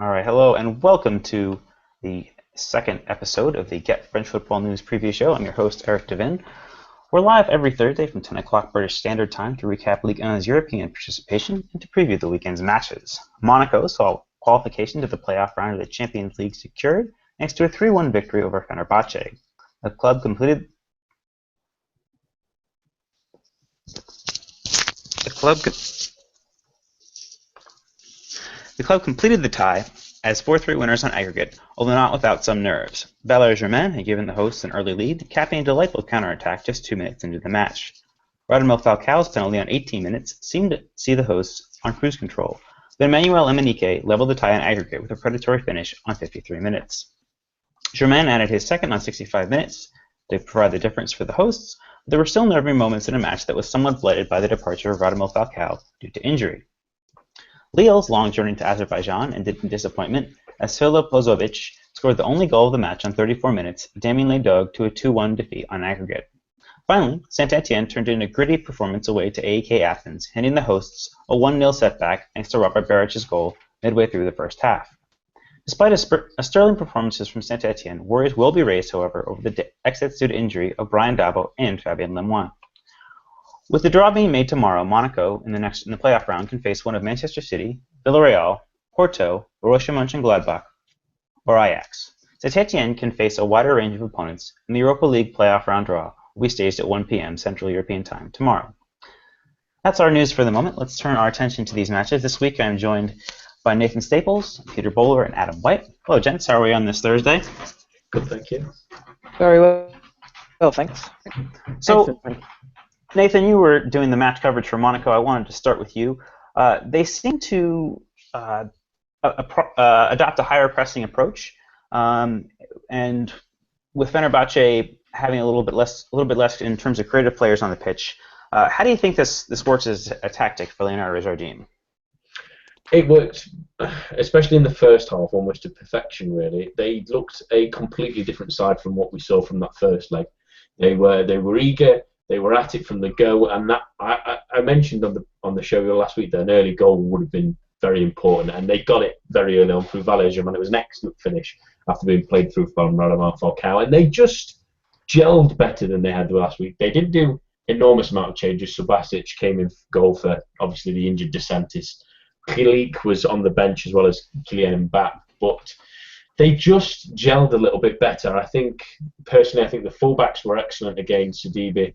All right, hello and welcome to the second episode of the Get French Football News Preview Show. I'm your host, Eric Devin. We're live every Thursday from 10 o'clock British Standard Time to recap Ligue 1's European participation and to preview the weekend's matches. Monaco saw qualification to the playoff round of the Champions League secured thanks to a 3-1 victory over Fenerbahce. The club completed The club completed the tie as 4-3 winners on aggregate, although not without some nerves. Valère-Germain had given the hosts an early lead, capping a delightful counterattack just 2 minutes into the match. Radamel Falcao's penalty on 18 minutes seemed to see the hosts on cruise control, but Emmanuel Emenike leveled the tie on aggregate with a predatory finish on 53 minutes. Germain added his second on 65 minutes to provide the difference for the hosts, but there were still nervy moments in a match that was somewhat blighted by the departure of Radamel Falcao due to injury. Lille's long journey to Azerbaijan ended in disappointment as Filip Bozovic scored the only goal of the match on 34 minutes, damning Les Dogues to a 2-1 defeat on aggregate. Finally, Saint-Etienne turned in a gritty performance away to AEK Athens, handing the hosts a 1-0 setback thanks to Robert Baric's goal midway through the first half. Despite a sterling performances from Saint-Etienne, worries will be raised, however, over the exits due to injury of Brian Dabo and Fabien Lemoine. With the draw being made tomorrow, Monaco in the playoff round can face one of Manchester City, Villarreal, Porto, Borussia Mönchengladbach, or Ajax. Saint-Etienne can face a wider range of opponents, and the Europa League playoff round draw will be staged at 1 p.m. Central European Time tomorrow. That's our news for the moment. Let's turn our attention to these matches. This week I'm joined by Nathan Staples, Peter Bowler, and Adam White. Hello, gents. How are we on this Thursday? Good, thank you. Very well. Well, thanks. So, Nathan, you were doing the match coverage for Monaco. I wanted to start with you. They seem to adopt a higher pressing approach, and with Fenerbahce having a little bit less in terms of creative players on the pitch. How do you think this works as a tactic for Leonardo Jardim? It worked, especially in the first half, almost to perfection. Really, they looked a completely different side from what we saw from that first leg. They were eager. They were at it from the go, and that I mentioned on the show last week that an early goal would have been very important, and they got it very early on through Valère-Germain. It was an excellent finish after being played through from Radamel Falcao, and they just gelled better than they had last week. They didn't do enormous amount of changes. Subasic came in goal for obviously the injured DeSantis. Ligue was on the bench as well as Kylian Mbappé, but they just gelled a little bit better. I think personally, the fullbacks were excellent again, Sidibe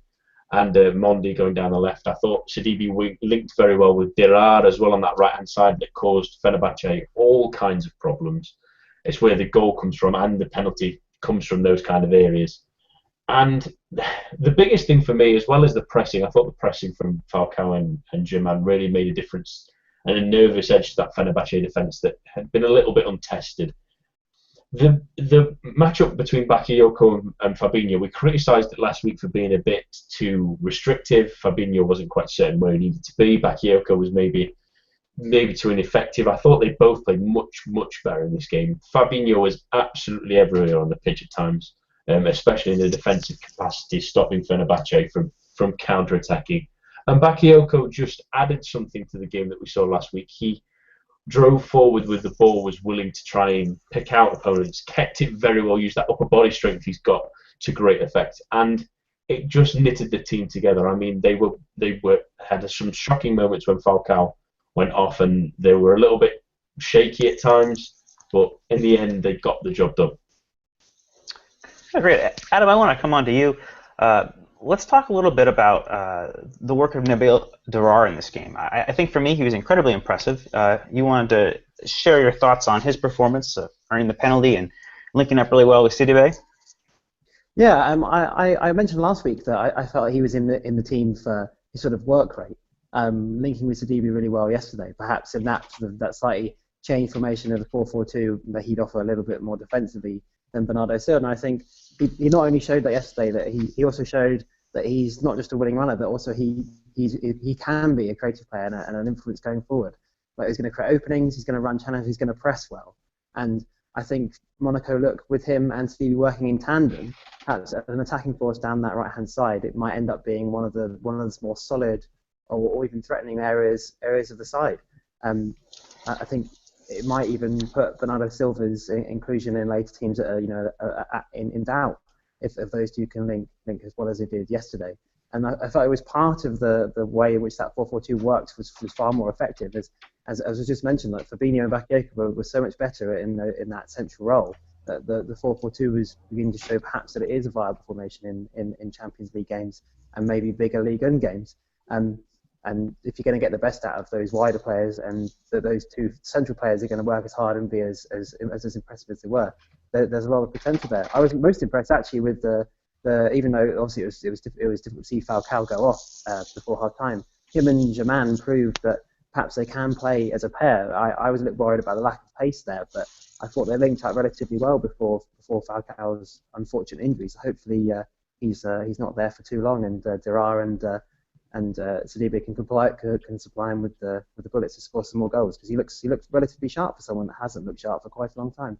and Mondi going down the left. I thought Sidibe linked very well with Dirar as well on that right-hand side that caused Fenerbahce all kinds of problems. It's where the goal comes from and the penalty comes from those kind of areas. And the biggest thing for me, as well as the pressing, I thought the pressing from Falcao and Germain really made a difference and a nervous edge to that Fenerbahce defence that had been a little bit untested. The matchup between Bakayoko and Fabinho, we criticised it last week for being a bit too restrictive. Fabinho wasn't quite certain where he needed to be. Bakayoko was maybe too ineffective. I thought they both played much better in this game. Fabinho was absolutely everywhere on the pitch at times, especially in the defensive capacity, stopping Fenerbahce from counter-attacking. And Bakayoko just added something to the game that we saw last week. He drove forward with the ball, was willing to try and pick out opponents, kept it very well, used that upper body strength he's got to great effect, and it just knitted the team together. I mean, they had some shocking moments when Falcao went off, and they were a little bit shaky at times, but in the end, they got the job done. Oh, great, Adam. I want to come on to you. Let's talk a little bit about the work of Nabil Dirar in this game. I think for me, he was incredibly impressive. You wanted to share your thoughts on his performance, earning the penalty and linking up really well with Sidibe? Yeah, I mentioned last week that I felt he was in the team for his sort of work rate, linking with Sidibe really well yesterday. Perhaps in that sort of that slightly changed formation of the 4-4-2, that he'd offer a little bit more defensively than Bernardo Silva. And I think he not only showed that yesterday, that he also showed that he's not just a winning runner, but also he can be a creative player and an influence going forward. Like, he's going to create openings, he's going to run challenges, he's going to press well. And I think Monaco look with him and Stevie working in tandem as an attacking force down that right-hand side. It might end up being one of the more solid or even threatening areas of the side. I think it might even put Bernardo Silva's inclusion in later teams that are, in doubt if those two can link as well as they did yesterday. And I thought it was part of the way in which that 4-4-2 worked was far more effective. As was just mentioned, like Fabinho and Bakayoko were so much better in that central role that the 4-4-2 was beginning to show perhaps that it is a viable formation in Champions League games and maybe bigger Ligue 1 games. And if you're going to get the best out of those wider players, and those two central players are going to work as hard and be as impressive as they were, there's a lot of potential there. I was most impressed actually with the even though obviously it was difficult to see Falcao go off before half time. Him and Germain proved that perhaps they can play as a pair. I was a little worried about the lack of pace there, but I thought they linked up relatively well before Falcao's unfortunate injury. So hopefully he's not there for too long, and Diarra and Sidibe can supply him with the bullets to score some more goals, because he looks relatively sharp for someone that hasn't looked sharp for quite a long time.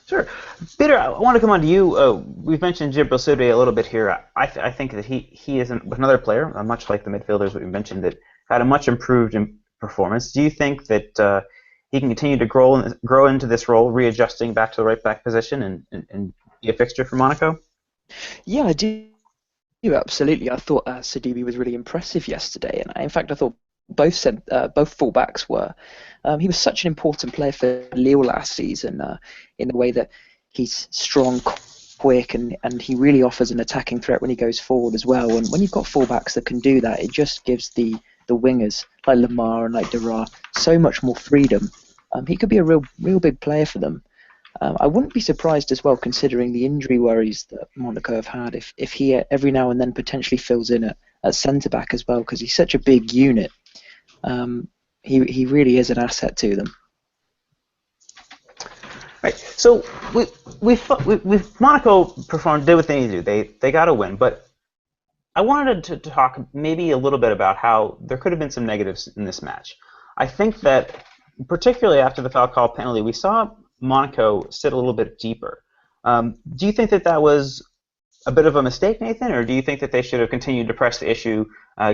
Sure. Peter, I want to come on to you. We've mentioned Djibril Cissé a little bit here. I think that he is another player, much like the midfielders that we mentioned, that had a much improved performance. Do you think that he can continue to grow into this role, readjusting back to the right back position and be a fixture for Monaco? Yeah, I do. Absolutely. I thought Sidibe was really impressive yesterday, and in fact I thought both fullbacks were. He was such an important player for Lille last season in the way that he's strong, quick, and he really offers an attacking threat when he goes forward as well. And when you've got fullbacks that can do that, it just gives the wingers like Lamar and like Diarra so much more freedom. He could be a real big player for them. I wouldn't be surprised as well, considering the injury worries that Monaco have had, if he every now and then potentially fills in at centre-back as well, because he's such a big unit. He really is an asset to them. Right. So with Monaco did what they need to do. They got a win, but I wanted to talk maybe a little bit about how there could have been some negatives in this match. I think that particularly after the Falcao penalty, we saw Monaco sit a little bit deeper. Do you think that was a bit of a mistake, Nathan, or do you think that they should have continued to press the issue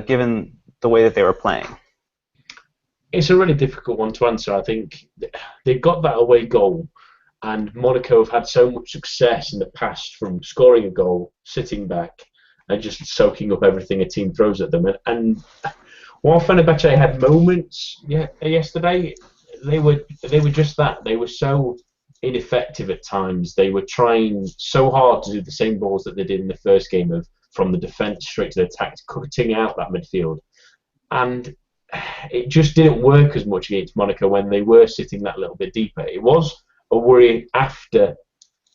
given the way that they were playing? It's a really difficult one to answer. I think they got that away goal, and Monaco have had so much success in the past from scoring a goal, sitting back, and just soaking up everything a team throws at them. And while Fenerbahce had moments yesterday, they were just that. They were so ineffective at times. They were trying so hard to do the same balls that they did in the first game, of from the defence straight to the attack, cutting out that midfield. And it just didn't work as much against Monaco when they were sitting that little bit deeper. It was a worry after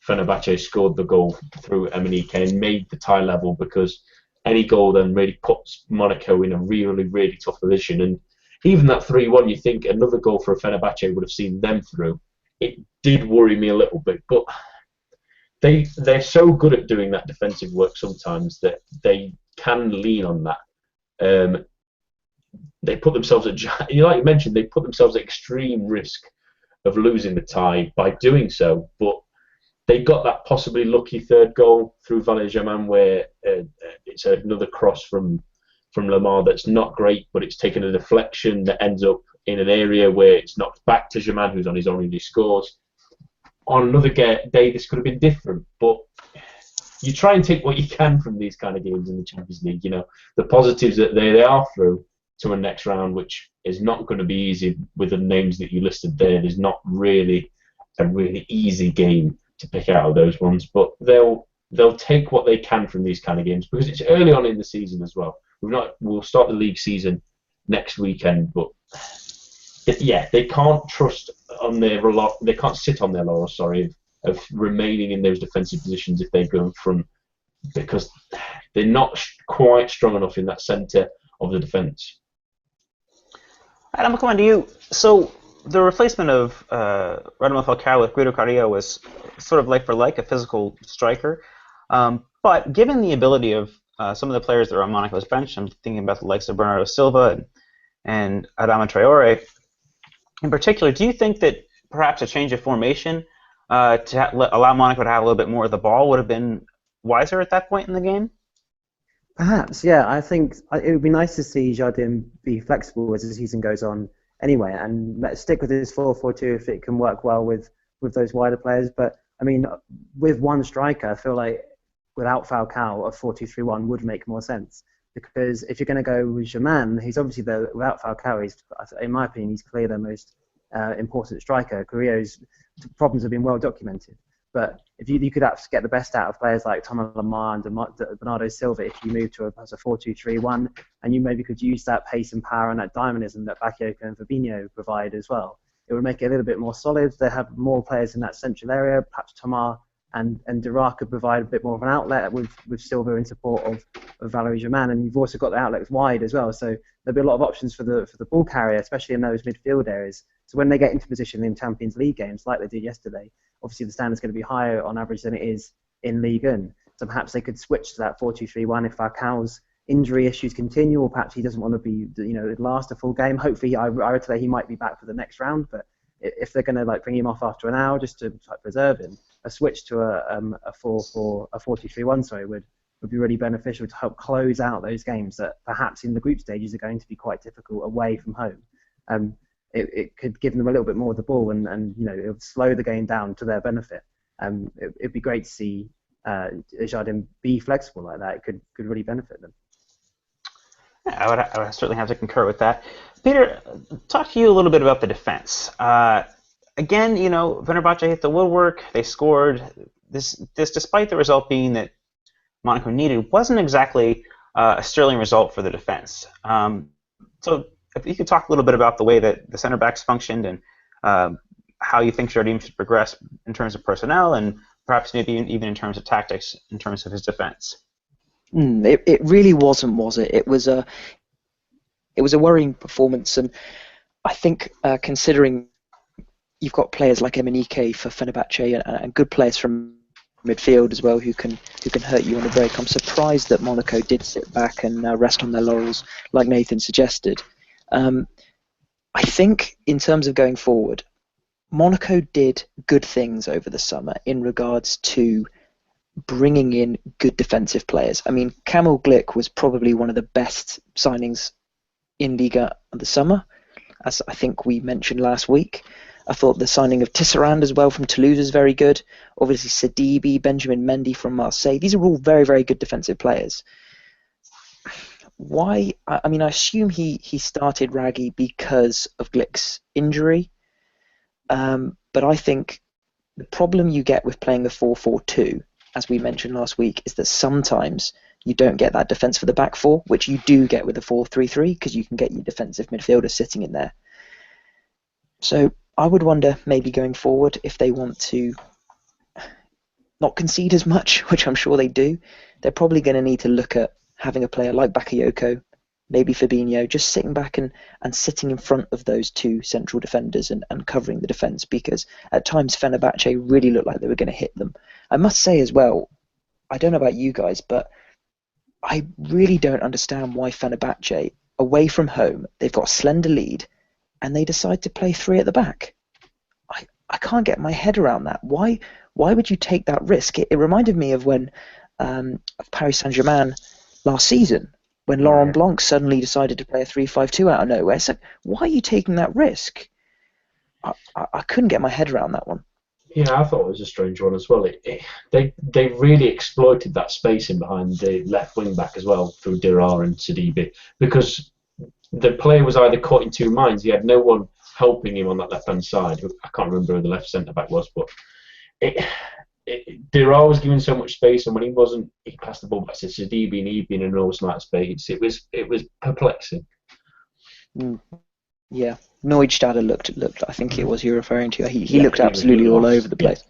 Fenerbahce scored the goal through Emenike and made the tie level, because any goal then really puts Monaco in a really, really tough position. And even that 3-1, you think another goal for Fenerbahce would have seen them through. It did worry me a little bit, but they're so good at doing that defensive work sometimes that they can lean on that. They put themselves at, like you mentioned, they put themselves at extreme risk of losing the tie by doing so, but they got that possibly lucky third goal through Valle-Germain, where it's another cross from Lamar that's not great, but it's taken a deflection that ends up in an area where it's knocked back to Germain, who's on his own and he scores. On another day, this could have been different, but you try and take what you can from these kind of games in the Champions League. You know, the positives that they are through to a next round, which is not going to be easy with the names that you listed there. There's not really a really easy game to pick out of those ones, but they'll take what they can from these kind of games, because it's early on in the season as well. We'll start the league season next weekend, but yeah, they can't trust on they can't sit on their laurels, of remaining in those defensive positions if they go from, because they're not quite strong enough in that centre of the defence. All right, I'm going to come on to you. So the replacement of Radamel Falcao with Guido Carrillo was sort of like for like, a physical striker. But given the ability of some of the players that are on Monaco's bench, I'm thinking about the likes of Bernardo Silva and Adama Traore in particular, do you think that perhaps a change of formation to allow Monaco to have a little bit more of the ball would have been wiser at that point in the game? Perhaps, yeah. I think it would be nice to see Jardim be flexible as the season goes on anyway, and stick with his 4-4-2 if it can work well with those wider players. But I mean, with one striker, I feel like without Falcao, a 4-2-3-1 would make more sense. Because if you're going to go with Germain, he's obviously without Falcao, in my opinion, he's clearly the most important striker. Carrillo's problems have been well documented. But if you could have to get the best out of players like Thomas Lemar and Bernardo Silva if you move to a 4-2-3-1, and you maybe could use that pace and power and that dynamism that Bakayoko and Fabinho provide as well, it would make it a little bit more solid. They have more players in that central area. Perhaps Thomas and Dira could provide a bit more of an outlet with Silva in support of Valery Germain, and you've also got the outlets wide as well. So there'll be a lot of options for the ball carrier, especially in those midfield areas. So when they get into position in Champions League games, like they did yesterday, obviously the standard's going to be higher on average than it is in Ligue 1. So perhaps they could switch to that 4-2-3-1 if Falcao's injury issues continue, or perhaps he doesn't want to be, last a full game. Hopefully, I would say he might be back for the next round, but if they're going to bring him off after an hour just to preserve him, a switch to a 4-2-3-1 would be really beneficial to help close out those games that perhaps in the group stages are going to be quite difficult away from home. It could give them a little bit more of the ball, and it would slow the game down to their benefit. It'd be great to see Jardim be flexible like that. It could really benefit them. I would certainly have to concur with that. Peter, talk to you a little bit about the defense. Again, Fenerbahce hit the woodwork. They scored. This despite the result being that Monaco needed, wasn't exactly a sterling result for the defense. So if you could talk a little bit about the way that the center backs functioned and how you think Jardim should progress in terms of personnel and perhaps maybe even in terms of tactics, in terms of his defense. It really wasn't, was it? It was a worrying performance, and I think considering you've got players like Emenike for Fenerbahce and good players from midfield as well who can hurt you on the break, I'm surprised that Monaco did sit back and rest on their laurels like Nathan suggested. I think in terms of going forward, Monaco did good things over the summer in regards to bringing in good defensive players. I mean, Kamil Glik was probably one of the best signings in Liga of the summer, as I think we mentioned last week. I thought the signing of Tisserand as well from Toulouse is very good. Obviously, Sidibe, Benjamin Mendy from Marseille. These are all very, very good defensive players. Why? I mean, I assume he started Raggi because of Glik's injury. But I think the problem you get with playing the 4-4-2, as we mentioned last week, is that sometimes you don't get that defence for the back four, which you do get with the 4-3-3, because you can get your defensive midfielder sitting in there. So I would wonder, maybe going forward, if they want to not concede as much, which I'm sure they do, they're probably going to need to look at having a player like Bakayoko, maybe Fabinho, just sitting back and sitting in front of those two central defenders and covering the defence, because at times Fenerbahce really looked like they were going to hit them. I must say as well, I don't know about you guys, but I really don't understand why Fenerbahce, away from home, they've got a slender lead, and they decide to play three at the back. I can't get my head around that. Why would you take that risk? It reminded me of when of Paris Saint-Germain last season, when Laurent Blanc suddenly decided to play a 3-5-2 out of nowhere. So why are you taking that risk? I couldn't get my head around that one. Yeah, I thought it was a strange one as well. They really exploited that spacing behind the left wing back as well through Dirar and Sidibe, because the player was either caught in two minds. He had no one helping him on that left hand side. I can't remember who the left centre back was, but Dirar was given so much space, and when he wasn't, he passed the ball back to Sidibe, and he'd been in an enormous amount of space. It was perplexing. Yeah, Neustadter looked. I think it was you're referring to. He looked absolutely all over the place.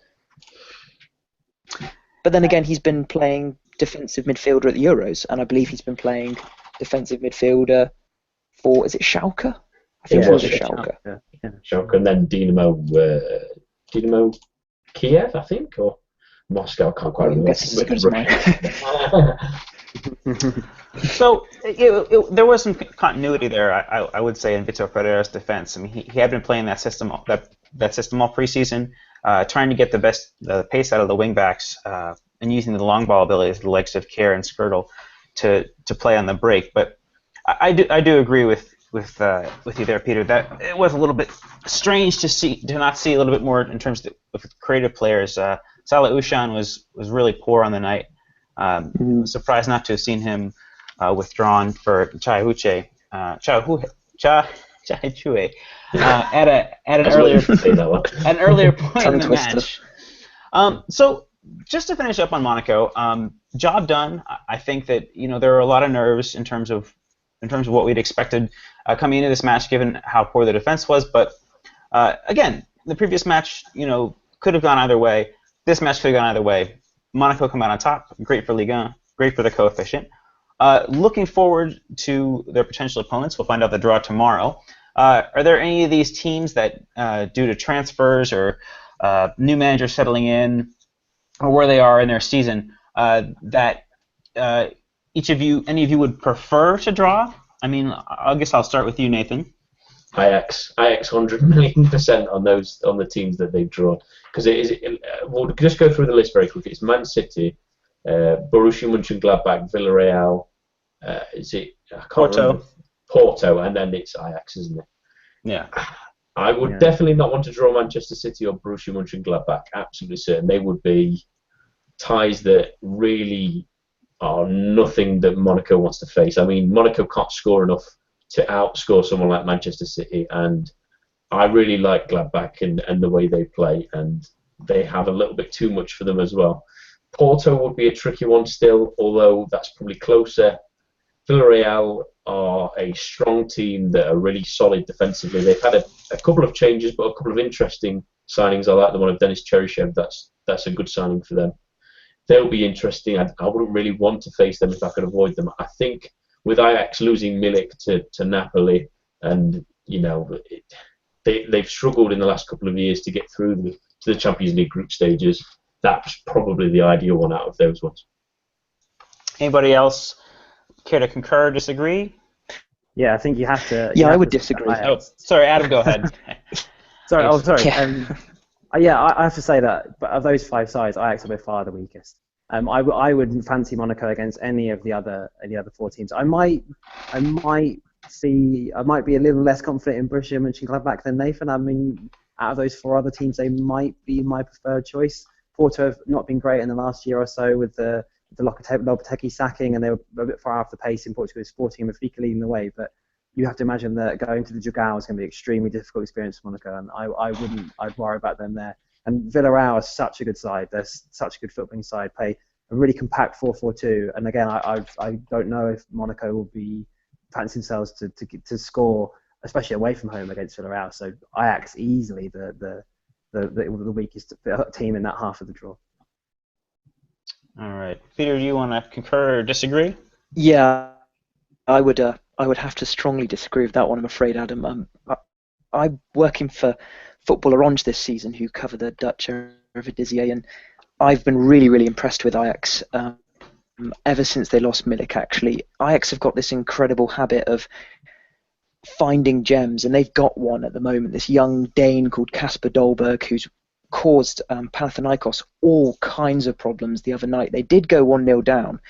But then again, he's been playing defensive midfielder at the Euros, and I believe he's been playing defensive midfielder for, is it Schalke? I think it was Schalke. Yeah. Schalke, and then Dynamo Kiev, I think, or Moscow. I can't quite remember. So there was some continuity there, I would say, in Vitor Pereira's defense. I mean, he had been playing that system all preseason, trying to get the pace out of the wing backs, and using the long ball abilities of the likes of Kjær and Skrtel to play on the break. But I do agree with you there, Peter. That it was a little bit strange to not see a little bit more in terms of creative players. Salah Ushan was really poor on the night. Surprised not to have seen him withdrawn for Chai Chue at an earlier point in the match. So just to finish up on Monaco, job done. I think that there are a lot of nerves in terms of what we'd expected coming into this match, given how poor the defense was. But again, the previous match, could have gone either way. This match could have gone either way. Monaco come out on top. Great for Ligue, great for the coefficient. Looking forward to their potential opponents. We'll find out the draw tomorrow. Are there any of these teams that, due to transfers or new managers settling in, or where they are in their season, that any of you would prefer to draw? I mean, I guess I'll start with you, Nathan. Ajax 100,000,000% on the teams that they've drawn, because we'll just go through the list very quickly. It's Man City, Borussia Mönchengladbach, Villarreal, Porto, and then it's Ajax, isn't it? Yeah. I would definitely not want to draw Manchester City or Borussia Mönchengladbach. Absolutely certain they would be ties that really are nothing that Monaco wants to face. I mean, Monaco can't score enough to outscore someone like Manchester City, and I really like Gladbach and the way they play, and they have a little bit too much for them as well. Porto would be a tricky one still, although that's probably closer. Villarreal are a strong team that are really solid defensively. They've had a couple of changes, but a couple of interesting signings. I like the one of Denis Cheryshev. That's a good signing for them. They'll be interesting. I wouldn't really want to face them if I could avoid them. I think with Ajax losing Milik to Napoli, and they've struggled in the last couple of years to get through to the Champions League group stages. That's probably the ideal one out of those ones. Anybody else care to concur or disagree? Yeah, I think you have to. Yeah, I would disagree. Oh, sorry, Adam, go ahead. Sorry. Yeah. I have to say that of those five sides, Ajax are by far the weakest. I wouldn't fancy Monaco against any of the other four teams. I might be a little less confident in Borussia Mönchengladbach than Nathan. I mean, out of those four other teams, they might be my preferred choice. Porto have not been great in the last year or so with the Lopetegui sacking, and they were a bit far off the pace in Portugal, Sporting and Benfica leading the way. But you have to imagine that going to the Dragão is going to be an extremely difficult experience for Monaco, and I'd worry about them there. And Villarreal is such a good side. They're such a good footballing side. Play a really compact 4-4-2. And again, I don't know if Monaco will be fancying themselves to score, especially away from home against Villarreal. So Ajax easily the weakest team in that half of the draw. All right, Peter, do you want to concur or disagree? Yeah, I would have to strongly disagree with that one, I'm afraid, Adam. I'm working for Football Orange this season, who cover the Dutch Eredivisie, and I've been really, really impressed with Ajax ever since they lost Milik, actually. Ajax have got this incredible habit of finding gems, and they've got one at the moment, this young Dane called Kasper Dolberg, who's caused Panathinaikos all kinds of problems the other night. They did go 1-0 down,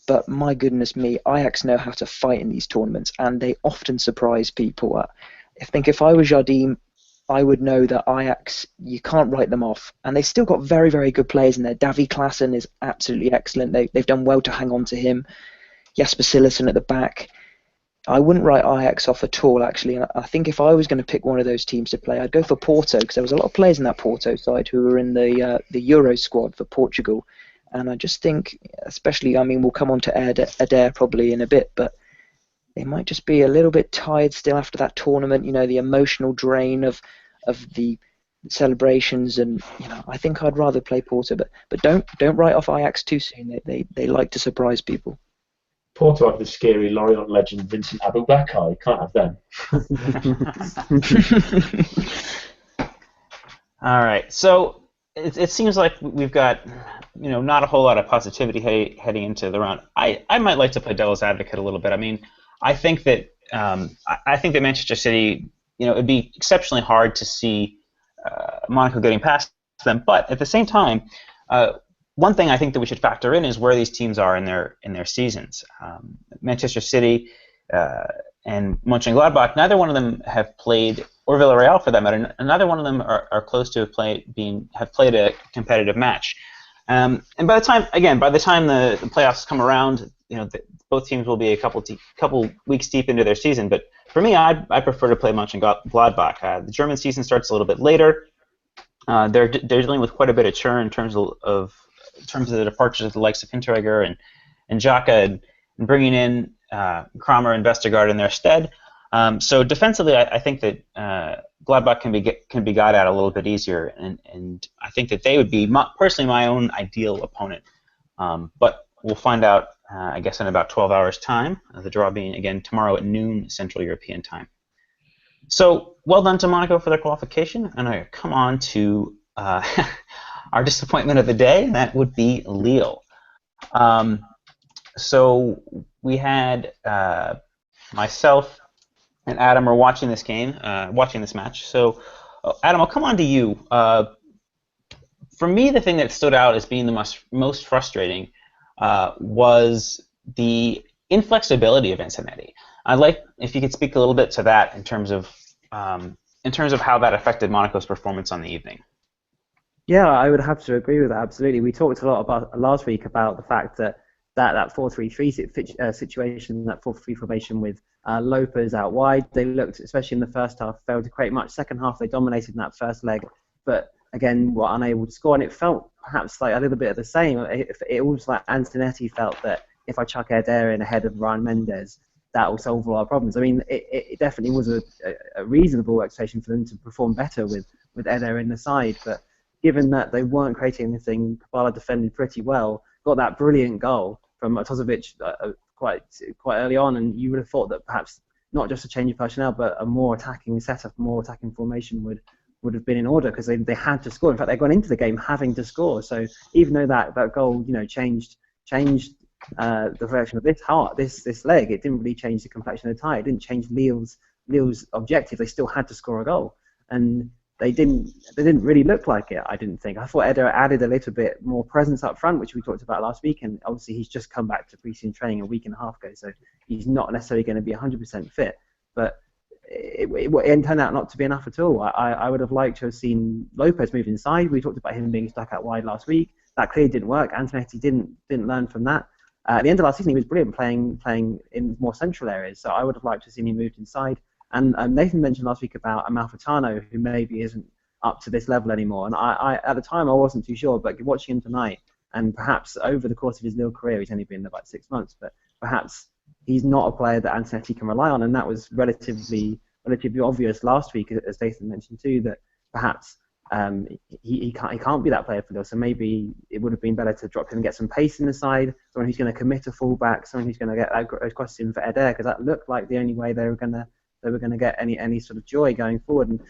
but my goodness me, Ajax know how to fight in these tournaments, and they often surprise people. I think if I was Jardim, I would know that Ajax, you can't write them off. And they've still got very, very good players in there. Davy Klaassen is absolutely excellent. They've done well to hang on to him. Jesper Cillessen at the back. I wouldn't write Ajax off at all, actually. And I think if I was going to pick one of those teams to play, I'd go for Porto, because there was a lot of players in that Porto side who were in the Euro squad for Portugal. And I just think, especially, I mean, we'll come on to Adair probably in a bit, but they might just be a little bit tired still after that tournament, the emotional drain of the celebrations, and I think I'd rather play Porto, but don't write off Ajax too soon. They like to surprise people. Porto have the scary Lorient legend Vincent Aboubakar. You can't have them. All right, so it seems like we've got not a whole lot of positivity heading into the round. I might like to play devil's advocate a little bit. I mean, I think that Manchester City, it'd be exceptionally hard to see Monaco getting past them. But at the same time, one thing I think that we should factor in is where these teams are in their seasons. Manchester City and Mönchengladbach, neither one of them have played, or Villarreal for that matter, neither one of them are close to have played a competitive match. And by the time the playoffs come around, both teams will be a couple weeks deep into their season. But for me, I prefer to play Mönchengladbach. The German season starts a little bit later. They're dealing with quite a bit of churn in terms of the departures of the likes of Hinteregger and Xhaka, and bringing in Kramer and Vestergaard in their stead. So defensively, I think that Gladbach can be got at a little bit easier, and I think that they would be personally my own ideal opponent. But we'll find out, I guess, in about 12 hours' time. The draw being again tomorrow at noon Central European time. So well done to Monaco for their qualification, and I come on to our disappointment of the day, and that would be Lille. So we had myself and Adam were watching this match. So Adam, I'll come on to you. For me, the thing that stood out as being the most frustrating was the inflexibility of Antonetti. I'd like if you could speak a little bit to that in terms of how that affected Monaco's performance on the evening. Yeah, I would have to agree with that, absolutely. We talked a lot about last week about the fact that 4-3-3 situation, that 4-3 formation with Lopez out wide, they looked, especially in the first half, failed to create much. Second half, they dominated in that first leg, but again, were unable to score. And it felt perhaps like a little bit of the same. It was like Antonetti felt that if I chuck Eder in ahead of Ryan Mendes, that will solve all our problems. I mean, it definitely was a reasonable expectation for them to perform better with Eder in the side, but given that they weren't creating anything, Kabala defended pretty well, got that brilliant goal from Tozovic quite early on, and you would have thought that perhaps not just a change of personnel, but a more attacking setup, more attacking formation would have been in order, because they had to score. In fact, they'd gone into the game having to score. So even though that goal changed the direction of this leg, it didn't really change the complexion of the tie. It didn't change Lille's objective. They still had to score a goal, and they didn't really look like it, I didn't think. I thought Eder added a little bit more presence up front, which we talked about last week, and obviously he's just come back to pre-season training a week and a half ago, so he's not necessarily going to be 100% fit. But it turned out not to be enough at all. I would have liked to have seen Lopez move inside. We talked about him being stuck out wide last week. That clearly didn't work. Antonetti didn't learn from that. At the end of last season, he was brilliant playing in more central areas, so I would have liked to have seen him moved inside. And Nathan mentioned last week about Amalfitano, who maybe isn't up to this level anymore. And I at the time, I wasn't too sure, but watching him tonight, and perhaps over the course of his Lille career, he's only been there about 6 months, but perhaps he's not a player that Antonetti can rely on, and that was relatively obvious last week, as Nathan mentioned too, that perhaps he can't be that player for Lille. So maybe it would have been better to drop him and get some pace in the side, someone who's going to commit a fullback, someone who's going to get across him for Eder, because that looked like the only way they were going to get any sort of joy going forward, and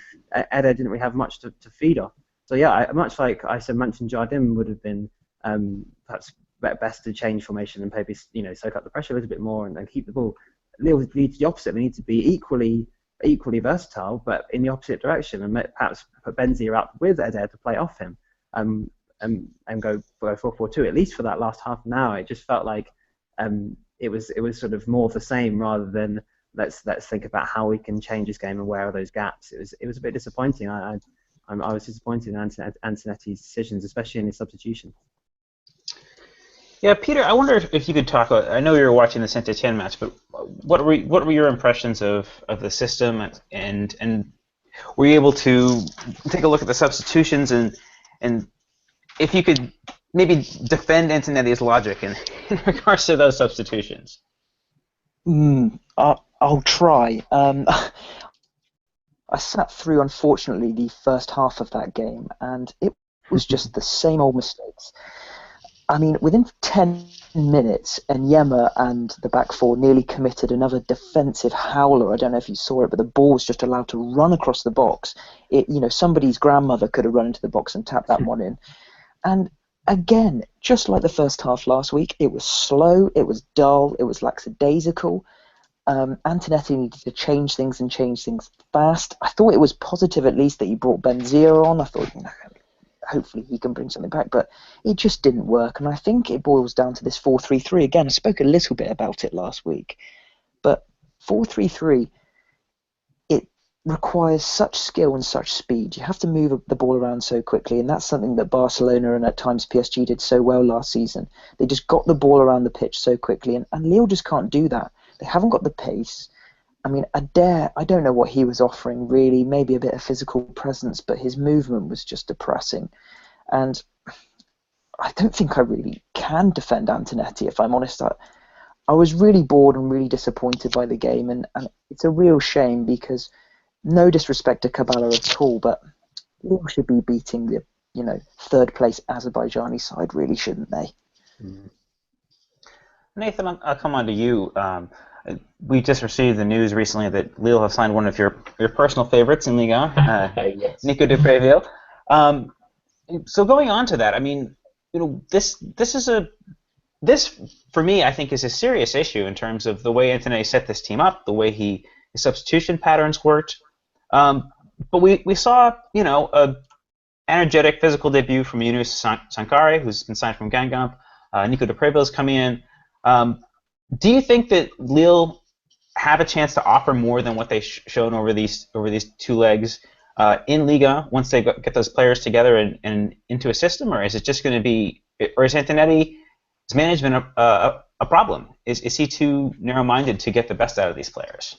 Eder didn't really have much to feed off. So yeah, much like I said, Manchin Jardim would have been perhaps best to change formation and maybe soak up the pressure a little bit more and keep the ball. Lille needs the opposite. They need to be equally versatile, but in the opposite direction, and perhaps put Benzia up with Eder to play off him, and go 4-4-2 at least for that last half an hour. It just felt like it was sort of more of the same rather than let's think about how we can change this game and where are those gaps. It was a bit disappointing. I was disappointed in Antonetti's decisions, especially in his substitution. Yeah, Peter, I wonder if you could talk. I know you were watching the Saint-Etienne match, but what were your impressions of the system, and were you able to take a look at the substitutions, and if you could maybe defend Antonetti's logic in regards to those substitutions? I'll try. I sat through, unfortunately, the first half of that game, and it was just the same old mistakes. I mean, within 10 minutes, Enyema and the back four nearly committed another defensive howler. I don't know if you saw it, but the ball was just allowed to run across the box. Somebody's grandmother could have run into the box and tapped that one in. And again, just like the first half last week, it was slow, it was dull, it was lackadaisical. Antonetti needed to change things fast. I thought it was positive, at least, that he brought Benzia on. I thought, hopefully he can bring something back, but it just didn't work. And I think it boils down to this 4-3-3. Again, I spoke a little bit about it last week, but 4-3-3, it requires such skill and such speed. You have to move the ball around so quickly, and that's something that Barcelona and at times PSG did so well last season. They just got the ball around the pitch so quickly, and Lille just can't do that. They haven't got the pace. I mean, Adair, I don't know what he was offering, really. Maybe a bit of physical presence, but his movement was just depressing. And I don't think I really can defend Antonetti, if I'm honest. I was really bored and really disappointed by the game, and it's a real shame because no disrespect to Kabbalah at all, but Lille should be beating the third place Azerbaijani side, really, shouldn't they? Nathan, I'll come on to you. We just received the news recently that Lille have signed one of your personal favorites in Ligue 1, Yes. Nico de Préville. So going on to that, I mean, this for me, I think, is a serious issue in terms of the way Antonetti set this team up, the way his substitution patterns worked. But we saw, a energetic physical debut from Yunus Sankare, who's been signed from Guingamp. Nico de Préville is coming in. Do you think that Lille have a chance to offer more than what they've shown over these two legs in Liga once they get those players together and into a system, or is it just going to be, or is Antonetti's management a problem? Is he too narrow-minded to get the best out of these players?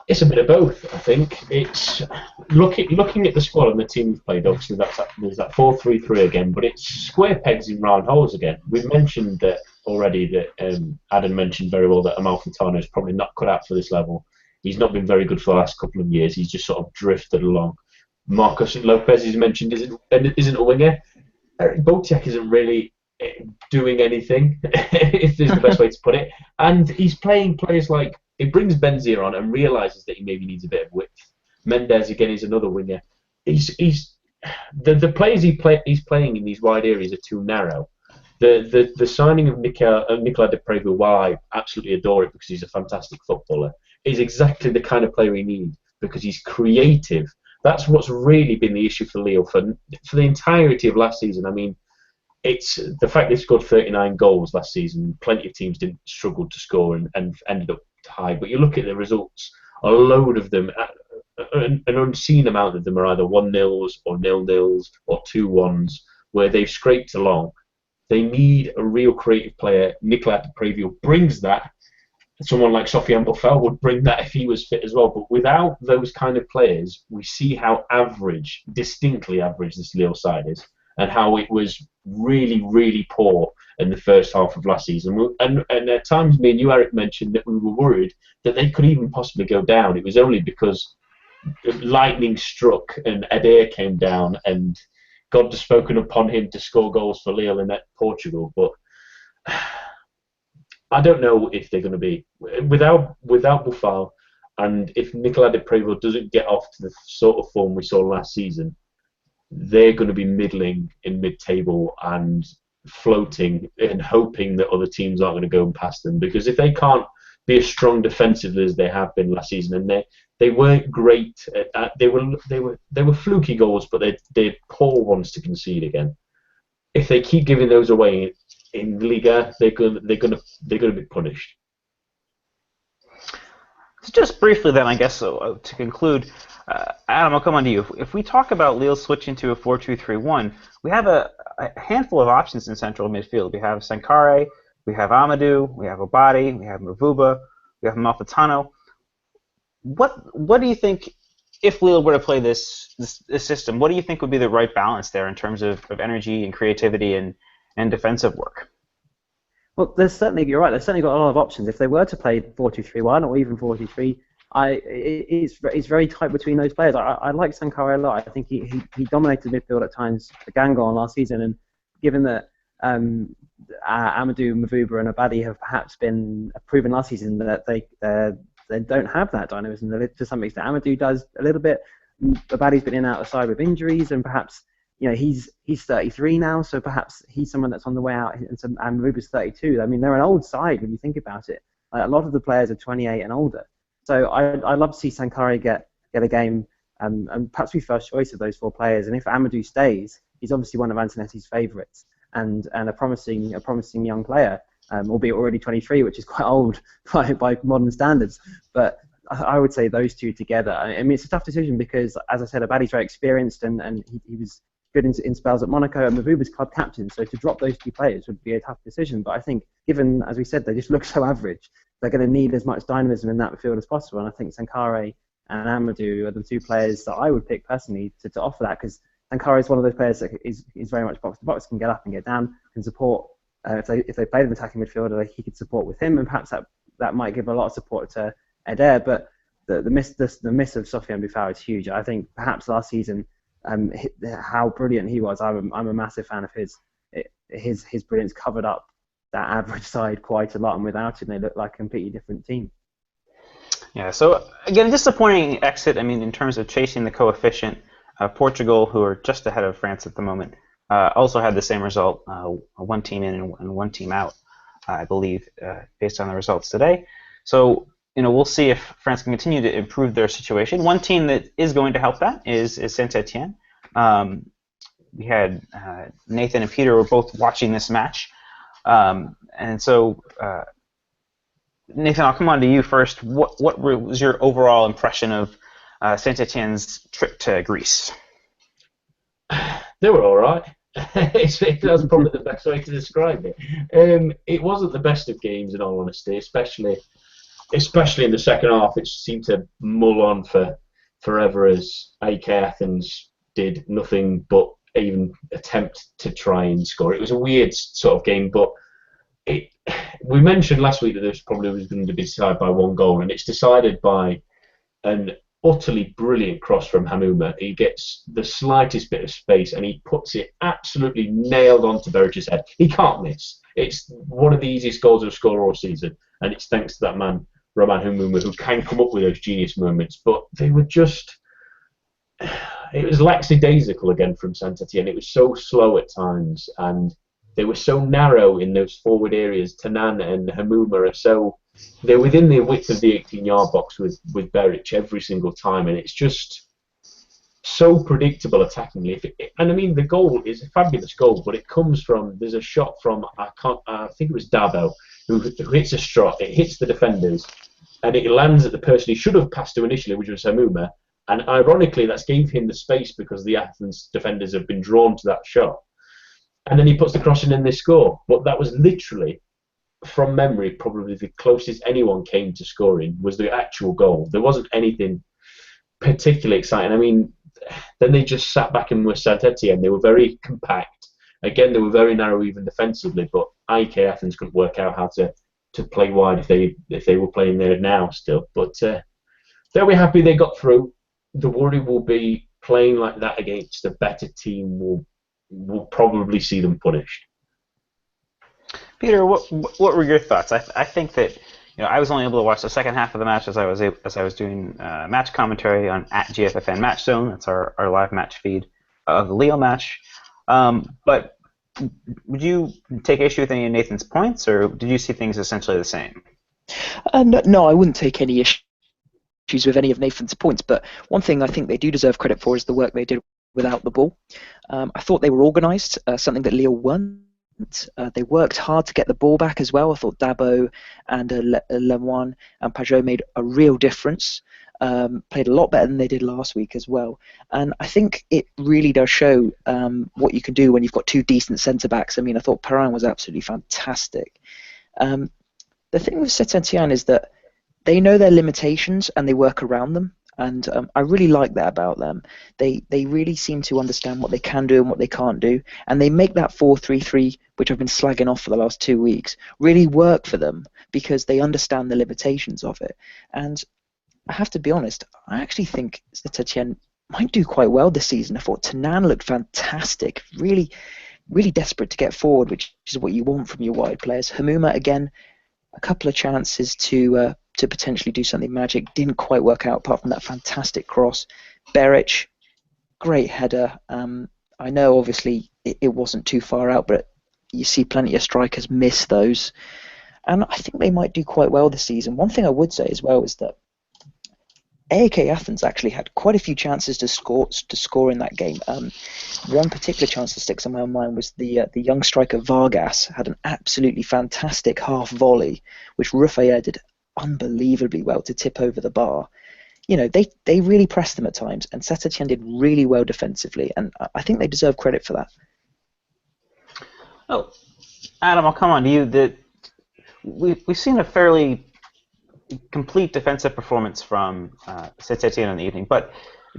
It's a bit of both, I think. It's looking at the squad and the team we've played. Obviously, there's that 4-3-3 again, but it's square pegs in round holes again. We've mentioned that already. That Adam mentioned very well that Amalfitano is probably not cut out for this level. He's not been very good for the last couple of years. He's just sort of drifted along. Marcos Lopez, he's mentioned, isn't a winger. Eric Botiak isn't really doing anything, if there's the best way to put it. And he's playing players like, he brings Benzia on and realises that he maybe needs a bit of width. Mendes, again, is another winger. The players he's playing in these wide areas are too narrow. The signing of Nicolas de Préville, while I absolutely adore it because he's a fantastic footballer, is exactly the kind of player we need because he's creative. That's what's really been the issue for Lille for the entirety of last season. I mean, it's the fact they scored 39 goals last season. Plenty of teams didn't struggle to score and ended up tied. But you look at the results, a load of them, an unseen amount of them are either 1-0s or 0-0s or 2-1s where they've scraped along. They need a real creative player. Nicolas de Préville brings that. Someone like Sofiane Boufal would bring that if he was fit as well. But without those kind of players, we see how average, distinctly average, this Lille side is, and how it was really, really poor in the first half of last season. And at times, me and you, Eric, mentioned that we were worried that they could even possibly go down. It was only because lightning struck and Adair came down and God has spoken upon him to score goals for Lille in Portugal. But I don't know if they're going to be without Boufal, and if Nicolas de Préville doesn't get off to the sort of form we saw last season, they're going to be middling in mid-table and floating and hoping that other teams aren't going to go and pass them. Because if they can't be as strong defensively as they have been last season, and they weren't great, they were fluky goals, but they're poor ones to concede again. If they keep giving those away in Liga, they're gonna be punished. So just briefly then, I guess, to conclude, Adam, I'll come on to you. If we talk about Lille switching to a 4-2-3-1, we have a handful of options in central midfield. We have Sankare, we have Amadou, we have Obadi, we have Mavuba, we have Amalfitano. What do you think, if Lille were to play this system, what do you think would be the right balance there in terms of energy and creativity and defensive work? Well, you're right, they've certainly got a lot of options. If they were to play 4-2-3-1 or even 4-2-3, it's very tight between those players. I like Sankare a lot. I think he dominated midfield at times for Guingamp last season, and given that Amadou, Mavuba and Obadi have perhaps been proven last season that they don't have that dynamism to some extent. Amadou does a little bit. Obadi's been in and out of the side with injuries, and perhaps he's 33 now, so perhaps he's someone that's on the way out, and Mavuba's 32. I mean, they're an old side when you think about it. A lot of the players are 28 and older. So I'd love to see Sankare get a game and perhaps be first choice of those four players. And if Amadou stays, he's obviously one of Antonetti's favourites and a promising young player. albeit already 23, which is quite old by modern standards. But I would say those two together. I mean, it's a tough decision because, as I said, Abadi's very experienced and he was good in spells at Monaco, and Mavuba's club captain. So to drop those two players would be a tough decision. But I think, given, as we said, they just look so average, they're going to need as much dynamism in that midfield as possible. And I think Sankare and Amadou are the two players that I would pick personally to offer that, because Sankare is one of those players that is very much box to box, can get up and get down, can support. If they played an attacking midfielder, he could support with him, and perhaps that might give a lot of support to Eder. But the miss of Sofiane Boufal is huge. I think perhaps last season, how brilliant he was. I'm a massive fan of his. His brilliance covered up that average side quite a lot, and without him, they look like a completely different team. Yeah. So again, a disappointing exit. I mean, in terms of chasing the coefficient, Portugal, who are just ahead of France at the moment, also had the same result, one team in and one team out, I believe, based on the results today. So, we'll see if France can continue to improve their situation. One team that is going to help that is Saint-Etienne. We had Nathan and Peter were both watching this match. And so, Nathan, I'll come on to you first. What was your overall impression of Saint-Etienne's trip to Greece? They were all right. That's probably the best way to describe it. It wasn't the best of games, in all honesty, especially in the second half. It seemed to mull on for forever as AEK Athens did nothing but even attempt to try and score. It was a weird sort of game, but we mentioned last week that this probably was going to be decided by one goal, and it's decided by an utterly brilliant cross from Hamouma. He gets the slightest bit of space and he puts it absolutely nailed onto Beric's head. He can't miss. It's one of the easiest goals of score all season, and it's thanks to that man, Roman Hamouma, who can come up with those genius moments. But they were just... It was lackadaisical again from Saint-Etienne. It was so slow at times, and they were so narrow in those forward areas. Tanan and Hamouma are so... They're within the width of the 18-yard box with Beric every single time, and it's just so predictable attackingly. And I mean, the goal is a fabulous goal, but it comes from... There's a shot from, I think it was Dabo, who hits a shot. It hits the defenders, and it lands at the person he should have passed to initially, which was Hamouma. And ironically, that's gave him the space because the Athens defenders have been drawn to that shot. And then he puts the cross in and they score. But that was literally, from memory, probably the closest anyone came to scoring was the actual goal. There wasn't anything particularly exciting. I mean, then they just sat back and were Saint-Etienne. They were very compact. Again, they were very narrow even defensively, but AEK Athens couldn't work out how to play wide if they were playing there now still. But they'll be happy they got through. The worry will be playing like that against a better team will probably see them punished. Peter, what were your thoughts? I think that I was only able to watch the second half of the match as I was doing match commentary on @GFFN Match Zone. That's our live match feed of the Lille match. But would you take issue with any of Nathan's points, or did you see things essentially the same? No, I wouldn't take any issues with any of Nathan's points, but one thing I think they do deserve credit for is the work they did without the ball. I thought they were organised, something that Lille weren't. They worked hard to get the ball back as well. I thought Dabo and Lemoine and Pajot made a real difference, played a lot better than they did last week as well. And I think it really does show what you can do when you've got two decent centre-backs. I mean, I thought Perrin was absolutely fantastic. The thing with Saint-Etienne is that they know their limitations and they work around them, and I really like that about them. They really seem to understand what they can do and what they can't do, and they make that 4-3-3, which I've been slagging off for the last 2 weeks, really work for them because they understand the limitations of it. And I have to be honest, I actually think Saint-Etienne might do quite well this season. I thought Tanan looked fantastic, really, really desperate to get forward, which is what you want from your wide players. Hamouma, again, a couple of chances to potentially do something magic. Didn't quite work out apart from that fantastic cross. Beric, great header. I know obviously it wasn't too far out, but you see plenty of strikers miss those. And I think they might do quite well this season. One thing I would say as well is that AEK Athens actually had quite a few chances to score in that game. One particular chance that sticks in my mind was the young striker Vargas had an absolutely fantastic half volley, which Ruffier did unbelievably well to tip over the bar. You know, they really pressed them at times, and Saint-Etienne did really well defensively, and I think they deserve credit for that. Oh, Adam, I'll come on to you. We've seen a fairly complete defensive performance from Saint-Etienne in the evening, but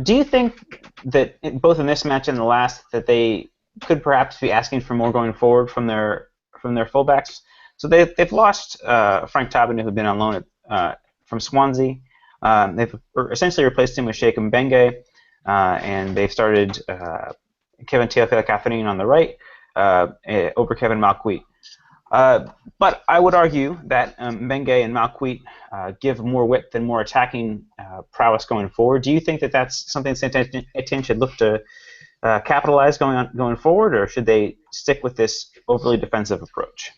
do you think that both in this match and the last that they could perhaps be asking for more going forward from their fullbacks? So they've lost Frank Tabanu, who'd been on loan from Swansea. They've essentially replaced him with Sheikh Mbenge, and they've started Kevin Teofile-Catherine on the right over Kevin Malcuit. But I would argue that Mbenge and Malcuit give more width and more attacking prowess going forward. Do you think that that's something Saint-Etienne should look to capitalize going forward, or should they stick with this overly defensive approach?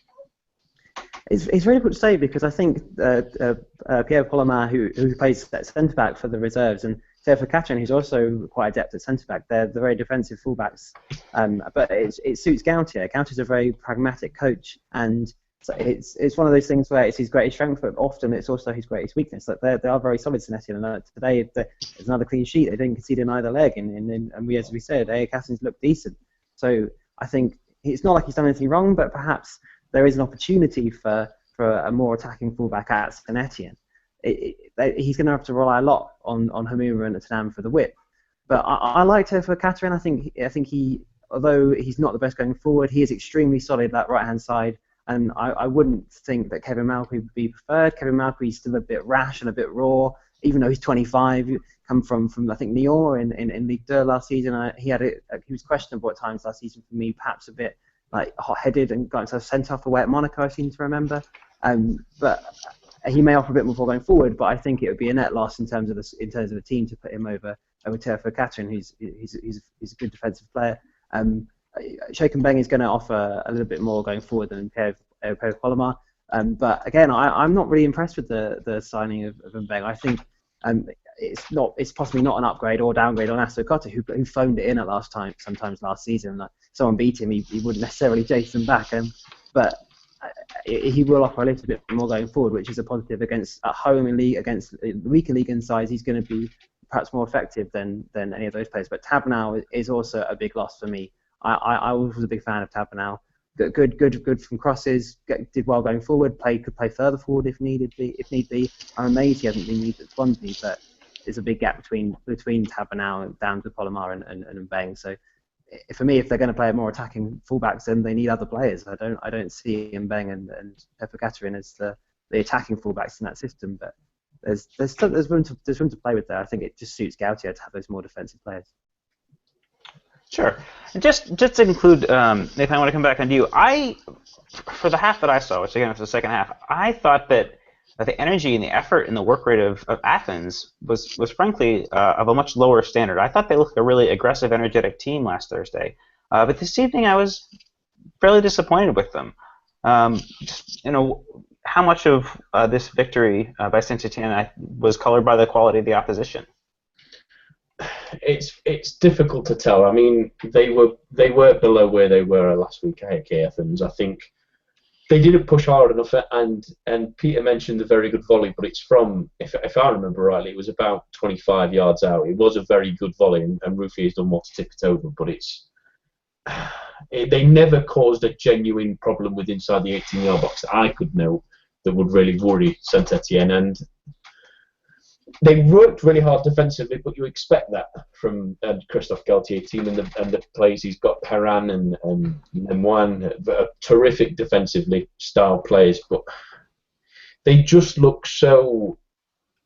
It's very difficult to say because I think Pierre Polomar, who plays centre back for the reserves, and Théophile Catherine, who's also quite adept at centre back, they're very defensive fullbacks. But it suits Gautier. Gautier's a very pragmatic coach, and so it's one of those things where it's his greatest strength, but often it's also his greatest weakness. Like they are very solid, Saint-Etienne, and today there's another clean sheet. They didn't concede in either leg, and as we said, Catherine's looked decent. So I think it's not like he's done anything wrong, but perhaps there is an opportunity for a more attacking fullback at Saint-Etienne. He's going to have to rely a lot on Hamura and Tanam for the width. But I like Théophile Catherine. I think he, although he's not the best going forward, he is extremely solid that right-hand side. And I wouldn't think that Kevin Malcuit would be preferred. Kevin Malcuit's still a bit rash and a bit raw, even though he's 25. Come from I think Nyon in Ligue 2 last season. He was questionable at times last season for me, perhaps a bit like hot-headed and got himself sent off away at Monaco, I seem to remember. But he may offer a bit more going forward, but I think it would be a net loss in terms of the team to put him over Théophile Catherine, who's a good defensive player. Sheikh Mbeng is going to offer a little bit more going forward than Pierre Polomar. But again, I'm not really impressed with the signing of Mbeng. I think it's possibly not an upgrade or downgrade on Asokota, who phoned it in sometimes last season. Like someone beat him, he wouldn't necessarily chase them back. But he will offer a little bit more going forward, which is a positive against at home in league against the weaker league in size. He's going to be perhaps more effective than any of those players. But Tabanow is also a big loss for me. I was a big fan of Tabanow. Good from crosses. Did well going forward. Could play further forward if need be. I'm amazed he hasn't been used at Swansea, but there's a big gap between Tabanow and down to Polomar and Mbeng. So for me, if they're going to play more attacking fullbacks, then they need other players. I don't see Mbeng and Théophile Catherine as the attacking fullbacks in that system. But there's room to play with there. I think it just suits Gautier to have those more defensive players. Sure. And just to include, Nathan, I want to come back on you. For the half that I saw, which again was the second half, I thought that the energy and the effort and the work rate of Athens was frankly of a much lower standard. I thought they looked like a really aggressive, energetic team last Thursday. But this evening I was fairly disappointed with them. How much of this victory by Saint-Etienne was colored by the quality of the opposition? It's difficult to tell. I mean, they were below where they were last week at Athens. I think they didn't push hard enough, and Peter mentioned the very good volley, but it's from, if I remember rightly, it was about 25 yards out. It was a very good volley, and Rufy has done well to tip it over, but they never caused a genuine problem with inside the 18-yard box that I could know that would really worry Saint-Etienne, and they worked really hard defensively, but you expect that from Christophe Galtier's team and the players he's got. Perrin and Lemoine, terrific defensively style players, but they just look so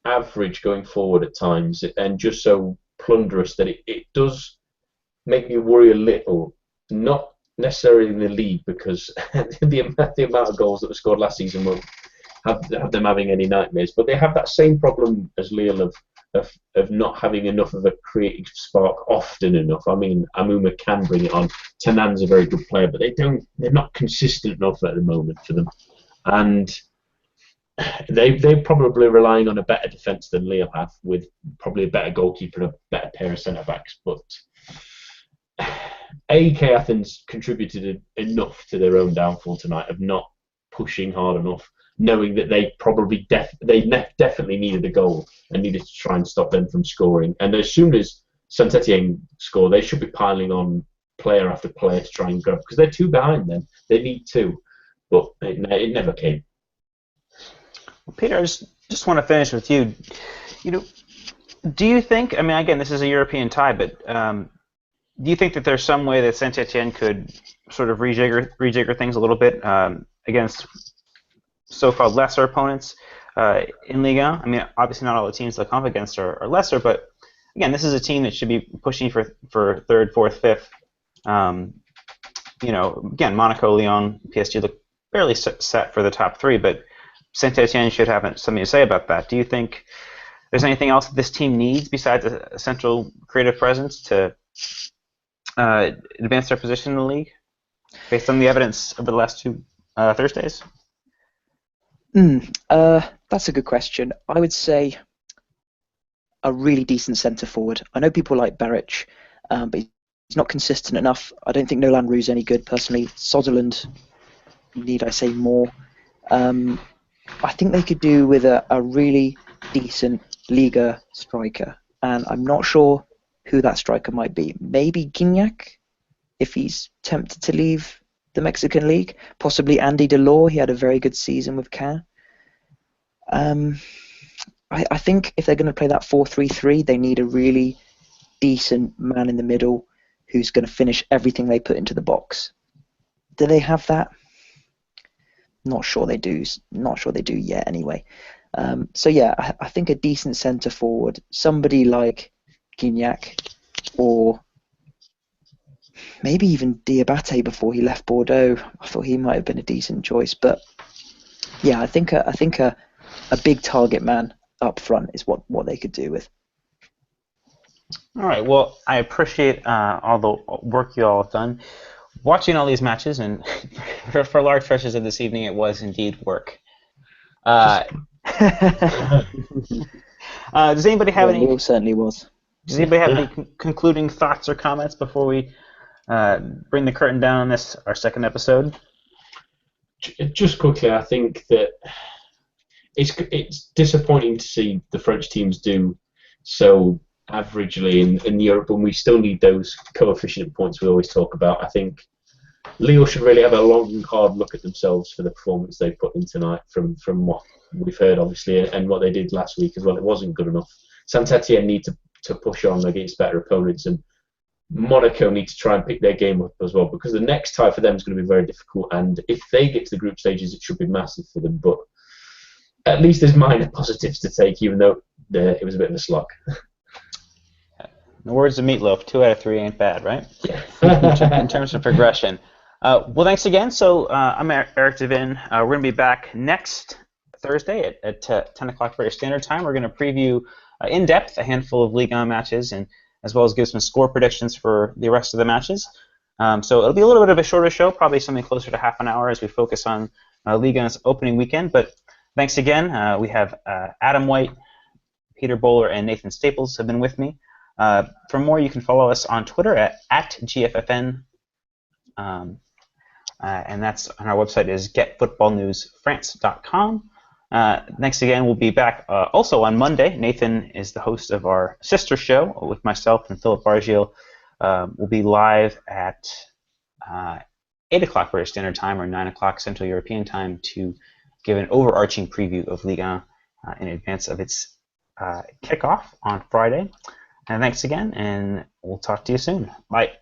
average going forward at times and just so plunderous that it does make me worry a little. Not necessarily in the league, because the amount of goals that were scored last season will have them having any nightmares, but they have that same problem as Lille of not having enough of a creative spark often enough. I mean, Amuma can bring it on. Tanan's a very good player, but they're not consistent enough at the moment for them. And they're probably relying on a better defence than Lille have, with probably a better goalkeeper and a better pair of centre backs. But AEK Athens contributed enough to their own downfall tonight of not pushing hard enough, knowing that they probably definitely needed a goal and needed to try and stop them from scoring. And as soon as Saint-Etienne score, they should be piling on player after player to try and grab, because they're two behind them. They need two, but it never came. Well, Peter, I just want to finish with you. Do you think? I mean, again, this is a European tie, but do you think that there's some way that Saint-Etienne could sort of rejigger things a little bit against so-called lesser opponents in Ligue 1? I mean, obviously not all the teams they come up against are lesser, but again, this is a team that should be pushing for third, fourth, fifth. Again, Monaco, Lyon, PSG look fairly set for the top three, but Saint-Etienne should have something to say about that. Do you think there's anything else that this team needs besides a central creative presence to advance their position in the league, based on the evidence over the last two Thursdays? That's a good question. I would say a really decent centre forward. I know people like Beric, but he's not consistent enough. I don't think Nolan Roux's any good personally. Sutherland, need I say more? I think they could do with a really decent Liga striker, and I'm not sure who that striker might be. Maybe Gignac, if he's tempted to leave the Mexican League. Possibly Andy Delors. He had a very good season with Caen. I think if they're going to play that 4-3-3, they need a really decent man in the middle who's going to finish everything they put into the box. Do they have that? Not sure they do. Not sure they do yet anyway. So yeah, I think a decent centre forward, somebody like Gignac, or maybe even Diabate before he left Bordeaux. I thought he might have been a decent choice, but yeah, I think a big target man up front is what they could do with. All right. Well, I appreciate all the work you all have done watching all these matches, and for large stretches of this evening, it was indeed work. Does anybody have any? It certainly was. Does anybody have any concluding thoughts or comments before we bring the curtain down on this, our second episode? Just quickly, I think that it's disappointing to see the French teams do so averagely in Europe, and we still need those coefficient points we always talk about. I think Lille should really have a long and hard look at themselves for the performance they put in tonight from what we've heard, obviously, and what they did last week as well. It wasn't good enough. Saint-Etienne need to push on against better opponents, and Monaco need to try and pick their game up as well, because the next tie for them is going to be very difficult, and if they get to the group stages, it should be massive for them. But at least there's minor positives to take, even though it was a bit of a slog. In the words of Meatloaf, 2 out of 3 ain't bad, right? Yeah. In terms of progression. Well, thanks again. So I'm Eric Devin. We're going to be back next Thursday at 10 o'clock British Standard Time. We're going to preview in depth a handful of Ligue 1 matches, and as well as give some score predictions for the rest of the matches. So it'll be a little bit of a shorter show, probably something closer to half an hour as we focus on Ligue 1's opening weekend. But thanks again. We have Adam White, Peter Bowler, and Nathan Staples have been with me. For more, you can follow us on Twitter at GFFN, and that's on our website is getfootballnewsfrance.com. Thanks again. We'll be back also on Monday. Nathan is the host of our sister show with myself and Philip Bargiel. We'll be live at 8 o'clock British Standard Time or 9 o'clock Central European Time to give an overarching preview of Ligue 1 in advance of its kickoff on Friday. And thanks again, and we'll talk to you soon. Bye.